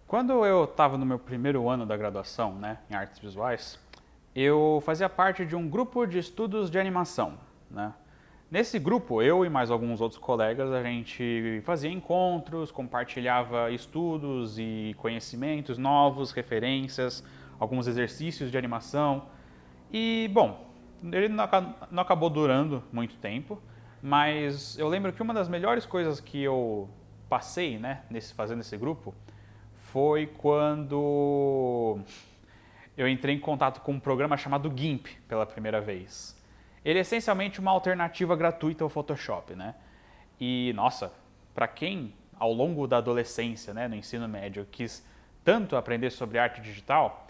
Quando eu estava no meu primeiro ano da graduação, né, em artes visuais, eu fazia parte de um grupo de estudos de animação, né? Nesse grupo, eu e mais alguns outros colegas, a gente fazia encontros, compartilhava estudos e conhecimentos novos, referências, alguns exercícios de animação. E, bom, ele não acabou durando muito tempo, mas eu lembro que uma das melhores coisas que eu passei, né, fazendo esse grupo, foi quando eu entrei em contato com um programa chamado GIMP pela primeira vez. Ele é essencialmente uma alternativa gratuita ao Photoshop, né? E, nossa, para quem ao longo da adolescência, né, no ensino médio, quis tanto aprender sobre arte digital,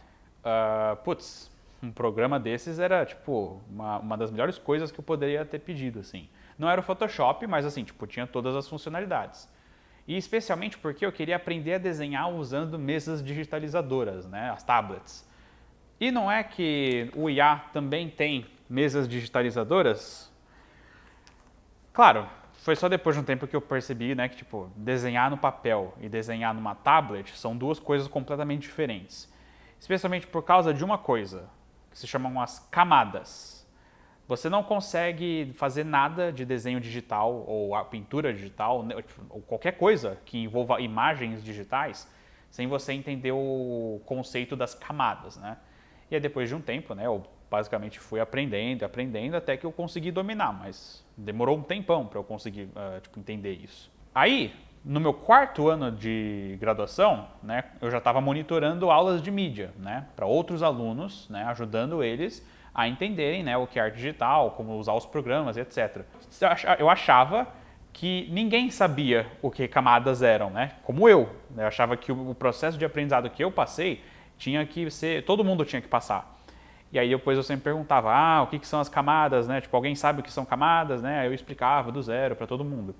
um programa desses era, tipo, uma das melhores coisas que eu poderia ter pedido, assim. Não era o Photoshop, mas, assim, tipo, tinha todas as funcionalidades. E especialmente porque eu queria aprender a desenhar usando mesas digitalizadoras, né, as tablets. E não é que o IA também tem mesas digitalizadoras? Claro, foi só depois de um tempo que eu percebi, né, que tipo, desenhar no papel e desenhar numa tablet são duas coisas completamente diferentes. Especialmente por causa de uma coisa, que se chamam as camadas. Você não consegue fazer nada de desenho digital ou a pintura digital ou qualquer coisa que envolva imagens digitais sem você entender o conceito das camadas, né? E aí depois de um tempo, né, eu basicamente fui aprendendo até que eu consegui dominar, mas demorou um tempão para eu conseguir entender isso. Aí, no meu quarto ano de graduação, né, eu já estava monitorando aulas de mídia, né, para outros alunos, né, ajudando eles a entenderem, né, o que é arte digital, como usar os programas, etc. Eu achava que ninguém sabia o que camadas eram, né, como eu. Eu achava que o processo de aprendizado que eu passei tinha que ser, todo mundo tinha que passar. E aí depois eu sempre perguntava, o que são as camadas, né? Tipo, alguém sabe o que são camadas, né? Aí eu explicava do zero para todo mundo.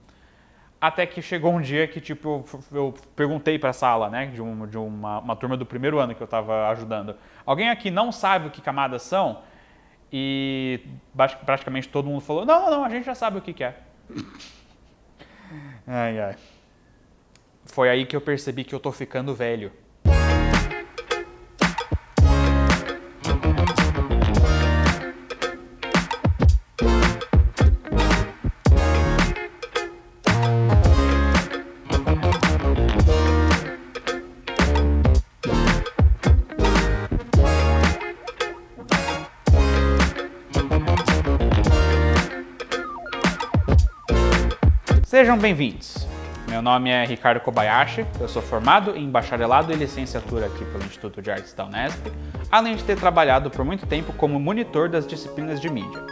Até que chegou um dia que, tipo, eu perguntei para a sala, né, de uma turma do primeiro ano que eu estava ajudando. Alguém aqui não sabe o que camadas são? E praticamente todo mundo falou, não, a gente já sabe o que é. Ai. Foi aí que eu percebi que eu tô ficando velho. Sejam bem-vindos. Meu nome é Ricardo Kobayashi, eu sou formado em bacharelado e licenciatura aqui pelo Instituto de Artes da Unesp, além de ter trabalhado por muito tempo como monitor das disciplinas de mídia.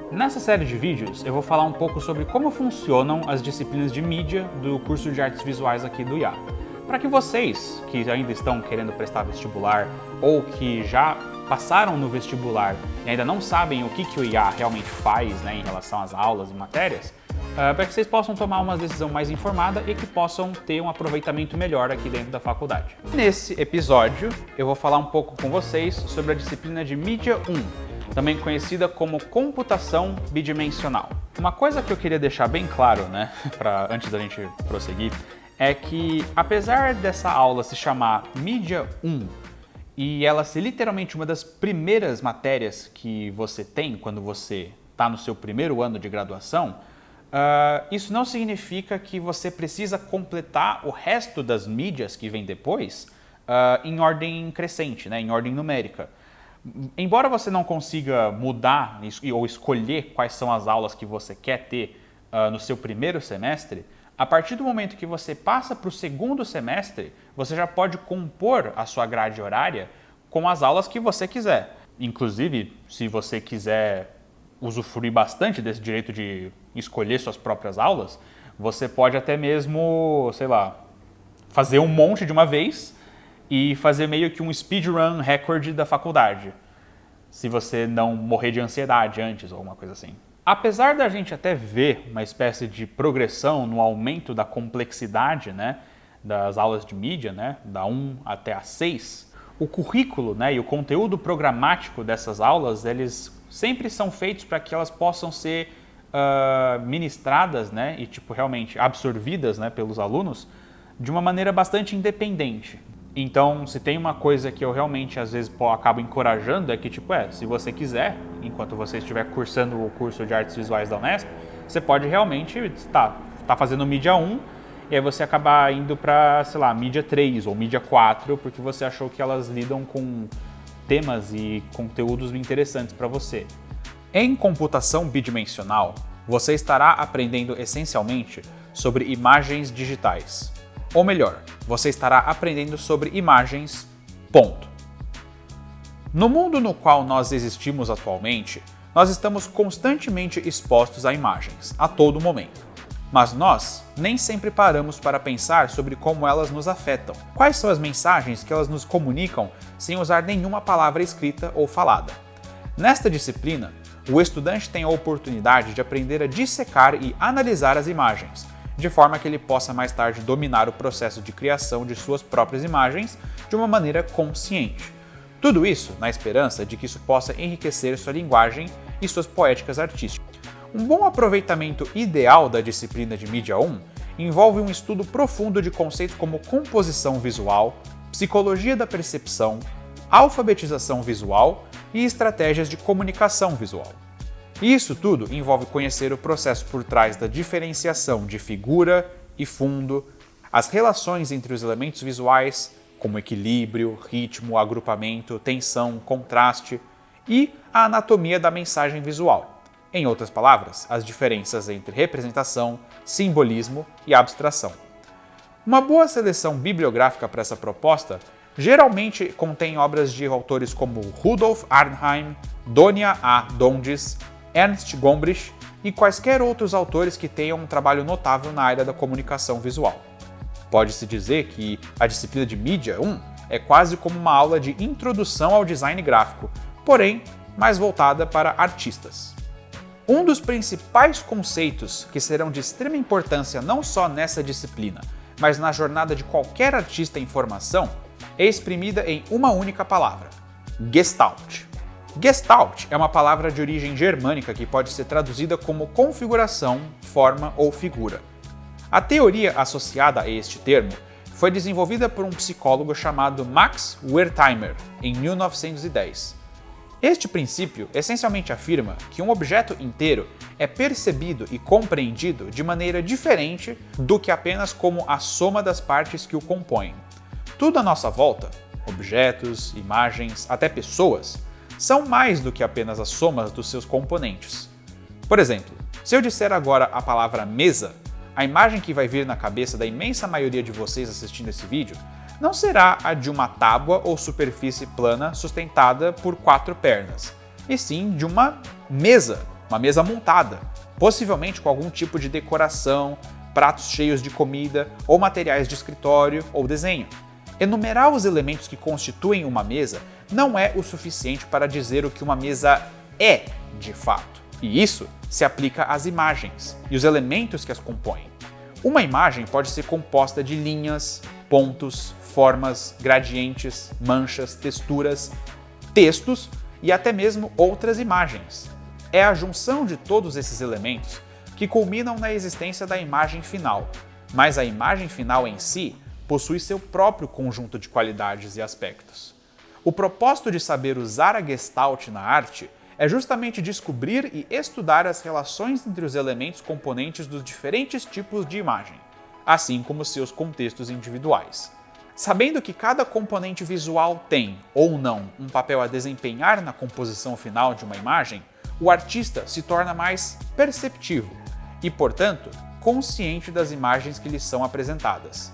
Nessa série de vídeos, eu vou falar um pouco sobre como funcionam as disciplinas de mídia do curso de artes visuais aqui do IA, para que vocês, que ainda estão querendo prestar vestibular ou que já passaram no vestibular e ainda não sabem o que o IA realmente faz, né, em relação às aulas e matérias, para que vocês possam tomar uma decisão mais informada e que possam ter um aproveitamento melhor aqui dentro da faculdade. Nesse episódio, eu vou falar um pouco com vocês sobre a disciplina de Mídia 1, também conhecida como computação bidimensional. Uma coisa que eu queria deixar bem claro, né, antes da gente prosseguir, é que apesar dessa aula se chamar Mídia 1 e ela ser literalmente uma das primeiras matérias que você tem quando você está no seu primeiro ano de graduação, isso não significa que você precisa completar o resto das mídias que vem depois em ordem crescente, né, em ordem numérica. Embora você não consiga mudar ou escolher quais são as aulas que você quer ter no seu primeiro semestre, a partir do momento que você passa para o segundo semestre, você já pode compor a sua grade horária com as aulas que você quiser. Inclusive, se você quiser usufruir bastante desse direito de escolher suas próprias aulas, você pode até mesmo, sei lá, fazer um monte de uma vez e fazer meio que um speedrun recorde da faculdade, se você não morrer de ansiedade antes ou alguma coisa assim. Apesar da gente até ver uma espécie de progressão no aumento da complexidade, né, das aulas de mídia, né, da 1 até a 6, o currículo, né, e o conteúdo programático dessas aulas, eles sempre são feitos para que elas possam ser ministradas, né, e tipo realmente absorvidas, né, pelos alunos de uma maneira bastante independente. Então, se tem uma coisa que eu realmente às vezes acabo encorajando é que, se você quiser, enquanto você estiver cursando o curso de artes visuais da Unesp, você pode realmente tá fazendo mídia 1 e aí você acabar indo para, mídia 3 ou mídia 4, porque você achou que elas lidam com temas e conteúdos interessantes para você. Em computação bidimensional, você estará aprendendo essencialmente sobre imagens digitais. Ou melhor, você estará aprendendo sobre imagens, ponto. No mundo no qual nós existimos atualmente, nós estamos constantemente expostos a imagens, a todo momento. Mas nós nem sempre paramos para pensar sobre como elas nos afetam. Quais são as mensagens que elas nos comunicam sem usar nenhuma palavra escrita ou falada? Nesta disciplina, o estudante tem a oportunidade de aprender a dissecar e analisar as imagens, de forma que ele possa mais tarde dominar o processo de criação de suas próprias imagens de uma maneira consciente. Tudo isso na esperança de que isso possa enriquecer sua linguagem e suas poéticas artísticas. Um bom aproveitamento ideal da disciplina de Mídia 1 envolve um estudo profundo de conceitos como composição visual, psicologia da percepção, alfabetização visual e estratégias de comunicação visual. E isso tudo envolve conhecer o processo por trás da diferenciação de figura e fundo, as relações entre os elementos visuais, como equilíbrio, ritmo, agrupamento, tensão, contraste, e a anatomia da mensagem visual. Em outras palavras, as diferenças entre representação, simbolismo e abstração. Uma boa seleção bibliográfica para essa proposta geralmente contém obras de autores como Rudolf Arnheim, Donia A. Dondiz, Ernst Gombrich e quaisquer outros autores que tenham um trabalho notável na área da comunicação visual. Pode-se dizer que a disciplina de Mídia 1 é quase como uma aula de introdução ao design gráfico, porém mais voltada para artistas. Um dos principais conceitos que serão de extrema importância não só nessa disciplina, mas na jornada de qualquer artista em formação, é exprimida em uma única palavra: Gestalt. Gestalt é uma palavra de origem germânica que pode ser traduzida como configuração, forma ou figura. A teoria associada a este termo foi desenvolvida por um psicólogo chamado Max Wertheimer em 1910. Este princípio essencialmente afirma que um objeto inteiro é percebido e compreendido de maneira diferente do que apenas como a soma das partes que o compõem. Tudo à nossa volta, objetos, imagens, até pessoas, são mais do que apenas as somas dos seus componentes. Por exemplo, se eu disser agora a palavra mesa, a imagem que vai vir na cabeça da imensa maioria de vocês assistindo esse vídeo não será a de uma tábua ou superfície plana sustentada por 4 pernas, e sim de uma mesa montada, possivelmente com algum tipo de decoração, pratos cheios de comida ou materiais de escritório ou desenho. Enumerar os elementos que constituem uma mesa não é o suficiente para dizer o que uma mesa é de fato. E isso se aplica às imagens e os elementos que as compõem. Uma imagem pode ser composta de linhas, pontos, formas, gradientes, manchas, texturas, textos e até mesmo outras imagens. É a junção de todos esses elementos que culminam na existência da imagem final, mas a imagem final em si possui seu próprio conjunto de qualidades e aspectos. O propósito de saber usar a Gestalt na arte é justamente descobrir e estudar as relações entre os elementos componentes dos diferentes tipos de imagem, assim como seus contextos individuais. Sabendo que cada componente visual tem, ou não, um papel a desempenhar na composição final de uma imagem, o artista se torna mais perceptivo e, portanto, consciente das imagens que lhe são apresentadas.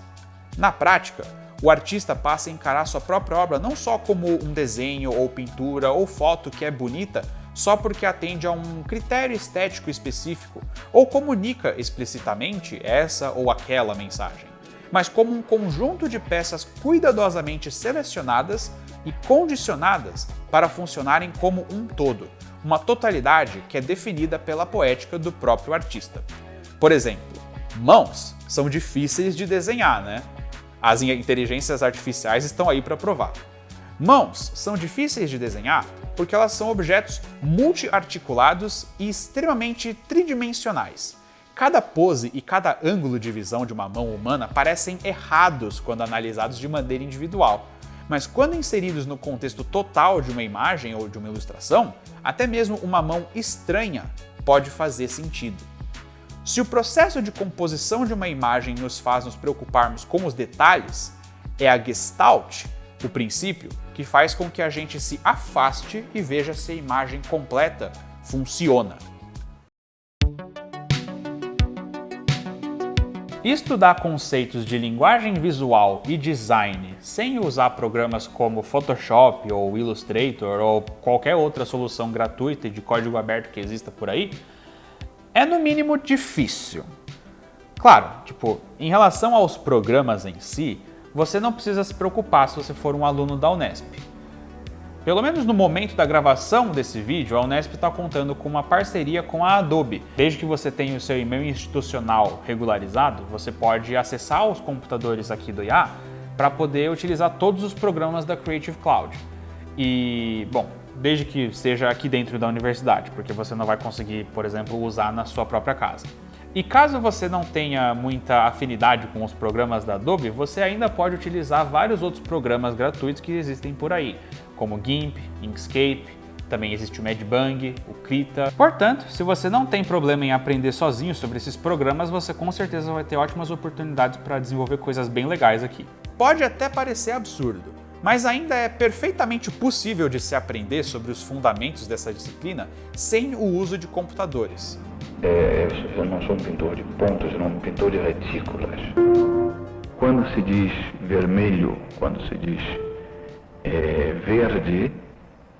Na prática, o artista passa a encarar sua própria obra não só como um desenho ou pintura ou foto que é bonita só porque atende a um critério estético específico ou comunica explicitamente essa ou aquela mensagem, mas como um conjunto de peças cuidadosamente selecionadas e condicionadas para funcionarem como um todo, uma totalidade que é definida pela poética do próprio artista. Por exemplo, mãos são difíceis de desenhar, né? As inteligências artificiais estão aí para provar. Mãos são difíceis de desenhar porque elas são objetos multiarticulados e extremamente tridimensionais. Cada pose e cada ângulo de visão de uma mão humana parecem errados quando analisados de maneira individual, mas quando inseridos no contexto total de uma imagem ou de uma ilustração, até mesmo uma mão estranha pode fazer sentido. Se o processo de composição de uma imagem nos faz nos preocuparmos com os detalhes, é a Gestalt, o princípio, que faz com que a gente se afaste e veja se a imagem completa funciona. Estudar conceitos de linguagem visual e design sem usar programas como Photoshop ou Illustrator ou qualquer outra solução gratuita e de código aberto que exista por aí é no mínimo difícil. Claro, em relação aos programas em si, você não precisa se preocupar se você for um aluno da Unesp. Pelo menos no momento da gravação desse vídeo, a Unesp está contando com uma parceria com a Adobe. Desde que você tenha o seu e-mail institucional regularizado, você pode acessar os computadores aqui do IA para poder utilizar todos os programas da Creative Cloud. E, bom, desde que seja aqui dentro da universidade, porque você não vai conseguir, por exemplo, usar na sua própria casa. E caso você não tenha muita afinidade com os programas da Adobe, você ainda pode utilizar vários outros programas gratuitos que existem por aí, como GIMP, Inkscape, também existe o Medbang, o Krita. Portanto, se você não tem problema em aprender sozinho sobre esses programas, você com certeza vai ter ótimas oportunidades para desenvolver coisas bem legais aqui. Pode até parecer absurdo, mas ainda é perfeitamente possível de se aprender sobre os fundamentos dessa disciplina sem o uso de computadores. Eu não sou um pintor de pontos, eu sou um pintor de retículas. Quando se diz vermelho, quando se diz verde,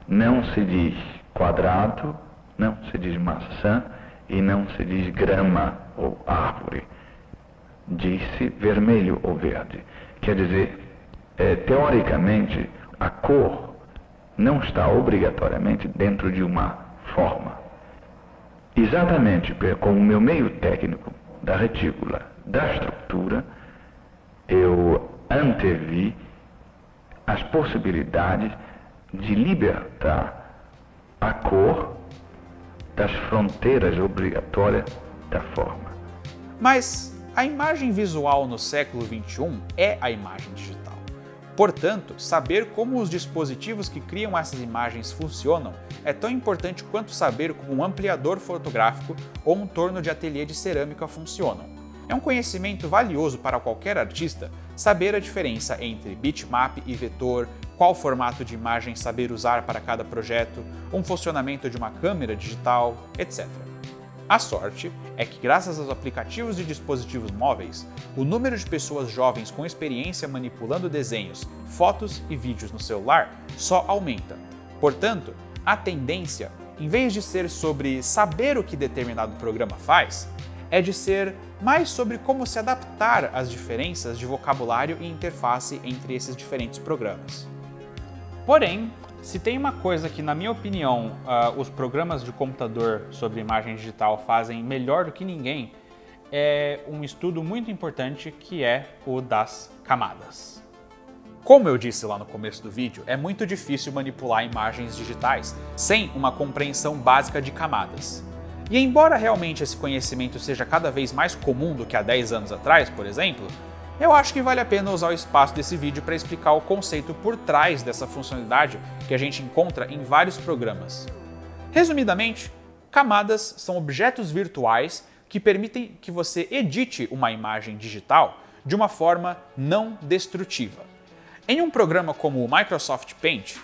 não se diz quadrado, não se diz maçã e não se diz grama ou árvore. Diz-se vermelho ou verde. Quer dizer, teoricamente, a cor não está obrigatoriamente dentro de uma forma. Exatamente como o meu meio técnico da retícula, da estrutura, eu antevi as possibilidades de libertar a cor das fronteiras obrigatórias da forma. Mas a imagem visual no século XXI é a imagem digital. Portanto, saber como os dispositivos que criam essas imagens funcionam é tão importante quanto saber como um ampliador fotográfico ou um torno de ateliê de cerâmica funcionam. É um conhecimento valioso para qualquer artista saber a diferença entre bitmap e vetor, qual formato de imagem saber usar para cada projeto, um funcionamento de uma câmera digital, etc. A sorte é que, graças aos aplicativos de dispositivos móveis, o número de pessoas jovens com experiência manipulando desenhos, fotos e vídeos no celular só aumenta. Portanto, a tendência, em vez de ser sobre saber o que determinado programa faz, é de ser mais sobre como se adaptar às diferenças de vocabulário e interface entre esses diferentes programas. Porém, se tem uma coisa que, na minha opinião, os programas de computador sobre imagem digital fazem melhor do que ninguém, é um estudo muito importante que é o das camadas. Como eu disse lá no começo do vídeo, é muito difícil manipular imagens digitais sem uma compreensão básica de camadas. E embora realmente esse conhecimento seja cada vez mais comum do que há 10 anos atrás, por exemplo, eu acho que vale a pena usar o espaço desse vídeo para explicar o conceito por trás dessa funcionalidade que a gente encontra em vários programas. Resumidamente, camadas são objetos virtuais que permitem que você edite uma imagem digital de uma forma não destrutiva. Em um programa como o Microsoft Paint,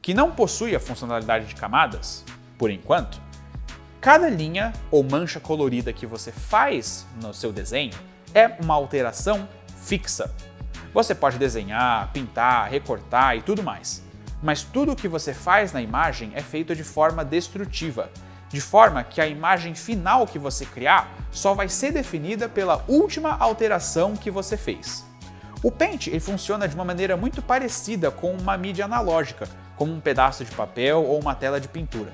que não possui a funcionalidade de camadas, por enquanto, cada linha ou mancha colorida que você faz no seu desenho é uma alteração fixa. Você pode desenhar, pintar, recortar e tudo mais. Mas tudo o que você faz na imagem é feito de forma destrutiva, de forma que a imagem final que você criar só vai ser definida pela última alteração que você fez. O Paint funciona de uma maneira muito parecida com uma mídia analógica, como um pedaço de papel ou uma tela de pintura.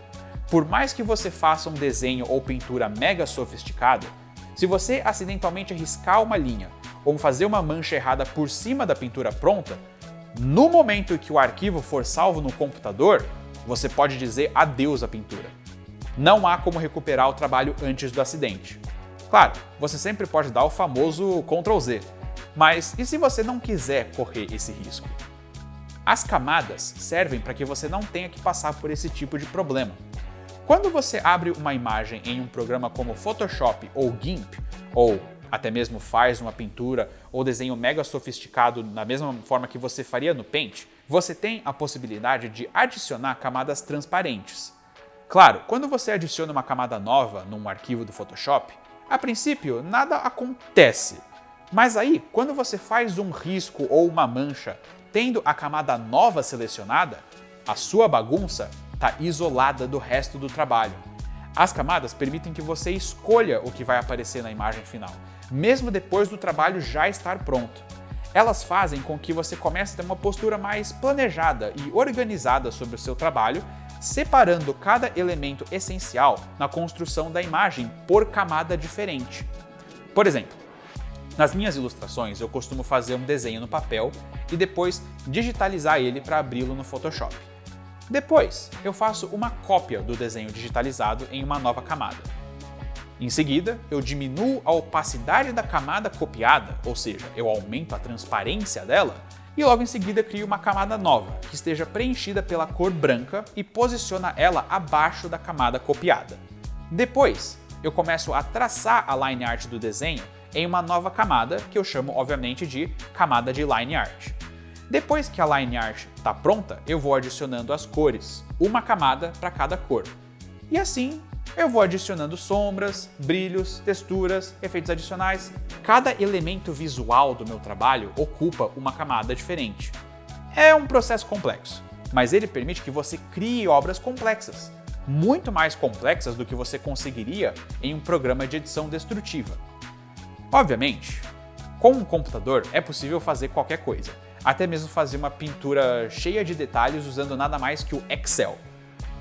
Por mais que você faça um desenho ou pintura mega sofisticado, se você acidentalmente riscar uma linha ou fazer uma mancha errada por cima da pintura pronta, no momento que o arquivo for salvo no computador, você pode dizer adeus à pintura. Não há como recuperar o trabalho antes do acidente. Claro, você sempre pode dar o famoso Ctrl Z, mas e se você não quiser correr esse risco? As camadas servem para que você não tenha que passar por esse tipo de problema. Quando você abre uma imagem em um programa como Photoshop ou GIMP, ou até mesmo faz uma pintura ou desenho mega sofisticado da mesma forma que você faria no Paint, você tem a possibilidade de adicionar camadas transparentes. Claro, quando você adiciona uma camada nova num arquivo do Photoshop, a princípio nada acontece. Mas aí, quando você faz um risco ou uma mancha tendo a camada nova selecionada, a sua bagunça está isolada do resto do trabalho. As camadas permitem que você escolha o que vai aparecer na imagem final, mesmo depois do trabalho já estar pronto. Elas fazem com que você comece a ter uma postura mais planejada e organizada sobre o seu trabalho, separando cada elemento essencial na construção da imagem por camada diferente. Por exemplo, nas minhas ilustrações eu costumo fazer um desenho no papel e depois digitalizar ele para abri-lo no Photoshop. Depois, eu faço uma cópia do desenho digitalizado em uma nova camada. Em seguida, eu diminuo a opacidade da camada copiada, ou seja, eu aumento a transparência dela, e logo em seguida crio uma camada nova, que esteja preenchida pela cor branca e posiciona ela abaixo da camada copiada. Depois, eu começo a traçar a line art do desenho em uma nova camada, que eu chamo obviamente de camada de line art. Depois que a line art está pronta, eu vou adicionando as cores, uma camada para cada cor. E assim, eu vou adicionando sombras, brilhos, texturas, efeitos adicionais. Cada elemento visual do meu trabalho ocupa uma camada diferente. É um processo complexo, mas ele permite que você crie obras complexas, muito mais complexas do que você conseguiria em um programa de edição destrutiva. Obviamente, com um computador é possível fazer qualquer coisa, até mesmo fazer uma pintura cheia de detalhes usando nada mais que o Excel.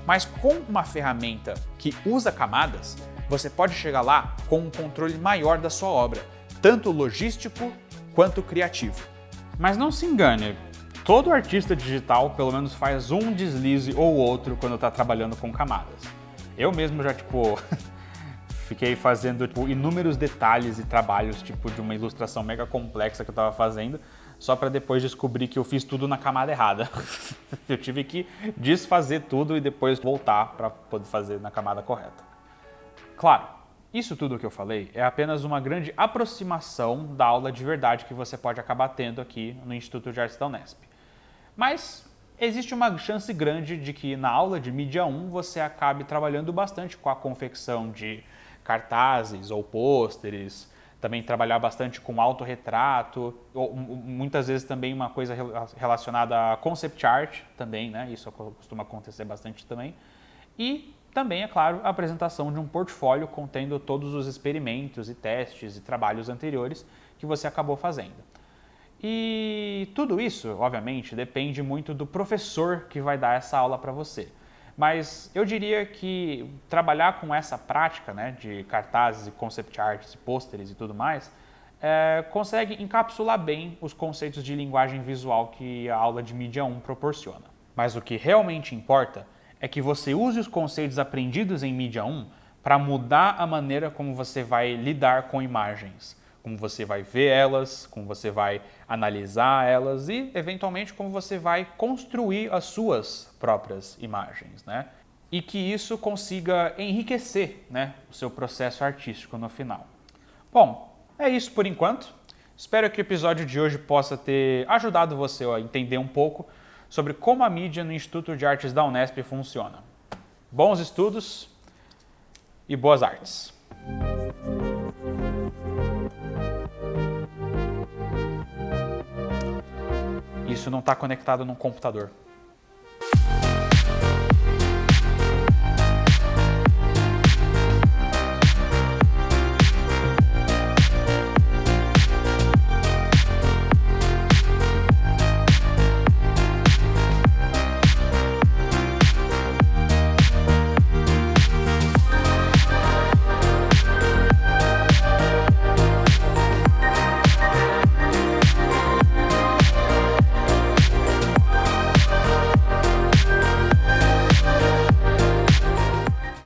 Mas com uma ferramenta que usa camadas, você pode chegar lá com um controle maior da sua obra, tanto logístico quanto criativo. Mas não se engane, todo artista digital pelo menos faz um deslize ou outro quando está trabalhando com camadas. Eu mesmo já, fiquei fazendo inúmeros detalhes e trabalhos de uma ilustração mega complexa que eu estava fazendo, só para depois descobrir que eu fiz tudo na camada errada. Eu tive que desfazer tudo e depois voltar para poder fazer na camada correta. Claro, isso tudo que eu falei é apenas uma grande aproximação da aula de verdade que você pode acabar tendo aqui no Instituto de Artes da Unesp. Mas existe uma chance grande de que na aula de mídia 1 você acabe trabalhando bastante com a confecção de cartazes ou pôsteres, também trabalhar bastante com autorretrato, ou muitas vezes também uma coisa relacionada a concept art também, né? Isso costuma acontecer bastante também. E também, é claro, a apresentação de um portfólio contendo todos os experimentos e testes e trabalhos anteriores que você acabou fazendo. E tudo isso, obviamente, depende muito do professor que vai dar essa aula para você. Mas eu diria que trabalhar com essa prática, né, de cartazes e concept arts e pôsteres e tudo mais, consegue encapsular bem os conceitos de linguagem visual que a aula de mídia 1 proporciona. Mas o que realmente importa é que você use os conceitos aprendidos em mídia 1 para mudar a maneira como você vai lidar com imagens, como você vai ver elas, como você vai analisar elas e, eventualmente, como você vai construir as suas próprias imagens, né? E que isso consiga enriquecer, né, o seu processo artístico no final. Bom, é isso por enquanto. Espero que o episódio de hoje possa ter ajudado você a entender um pouco sobre como a mídia no Instituto de Artes da Unesp funciona. Bons estudos e boas artes! Isso não está conectado num computador.